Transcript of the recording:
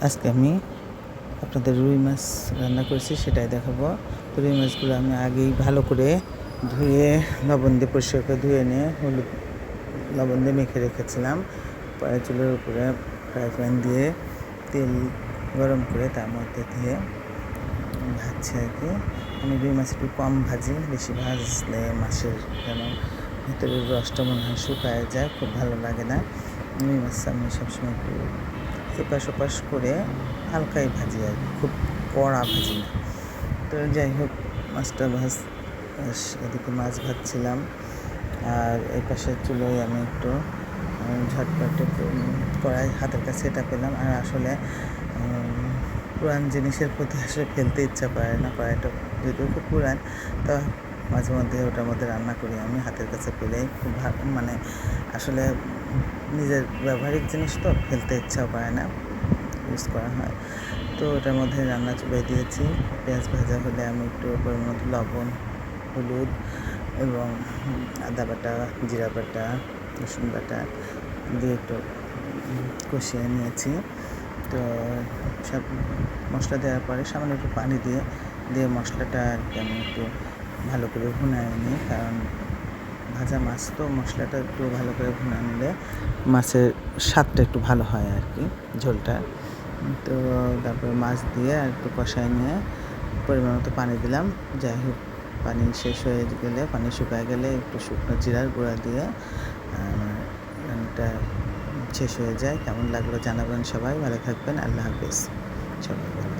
আজকে আমি আপনাদের রুই মাছ রান্না করেছি সেটাই দেখাবো। তো রুই মাছগুলো আমি আগেই ভালো করে ধুয়ে লবণ দিয়ে পরিষ্কার করে ধুয়ে নিয়ে হলুদ লবণ দিয়ে মেখে রেখেছিলাম। পরে চুলের উপরে ফ্রাই প্যান দিয়ে তেল গরম করে তার মধ্যে দিয়ে ভাজছি আর কি। আমি রুই মাছ একটু কম ভাজি, বেশি ভাজলে মাছের যেন ভিতরের রসটা মনে হয় শুকায় যায়, খুব ভালো লাগে না। রুই মাছ আমি সবসময় একটু এপাশ ওপাশ করে হালকাই ভাজি আর কি, খুব কড়া ভাজি না। তো যাই হোক, মাছটা এদিকে মাছ ভাজছিলাম আর এই পাশের চুলোয় আমি একটু ঝটপট কড়াই হাতের কাছে এটা পেলাম। আর আসলে পুরান জিনিসের প্রতি আসলে ফেলতে ইচ্ছা করে না। কড়াইটা যদিও খুব পুরান, তো মাঝে মধ্যে ওটার মধ্যে রান্না করি আমি হাতের কাছে পেলেই। খুব ভালো, মানে আসলে নিজের ব্যবহারিক জিনিস তো ফেলতে ইচ্ছাও করে না, ইউজ করা হয়। তো ওটার মধ্যে রান্না চুলায় দিয়েছি। পেঁয়াজ ভাজা হলে আমি একটু পরিমাণ মতো লবণ, হলুদ এবং আদা বাটা, জিরা বাটা, রসুন বাটা দিয়ে একটু কষিয়ে নিয়েছি। তো সব মশলা দেওয়ার পরে সামান্য একটু পানি দিয়ে মশলাটা আর কি আমি একটু ভালো করে ভুনায় নিই, কারণ ভাজা মাছ তো মশলাটা একটু ভালো করে ভুনা নিলে মাছের স্বাদটা একটু ভালো হয় আর কি, ঝোলটা। তো তারপরে মাছ দিয়ে আর একটু কষায় নিয়ে পরিমাণ মতো পানি দিলাম। যাই হোক, পানি শেষ হয়ে গেলে, পানি শুকায় গেলে একটু শুকনো জিরার গুঁড়া দিয়ে রান্নাটা শেষ হয়ে যায়। কেমন লাগলো জানাবেন সবাই। ভালো থাকবেন। আল্লাহ হাফেজ। সবাই ভালো।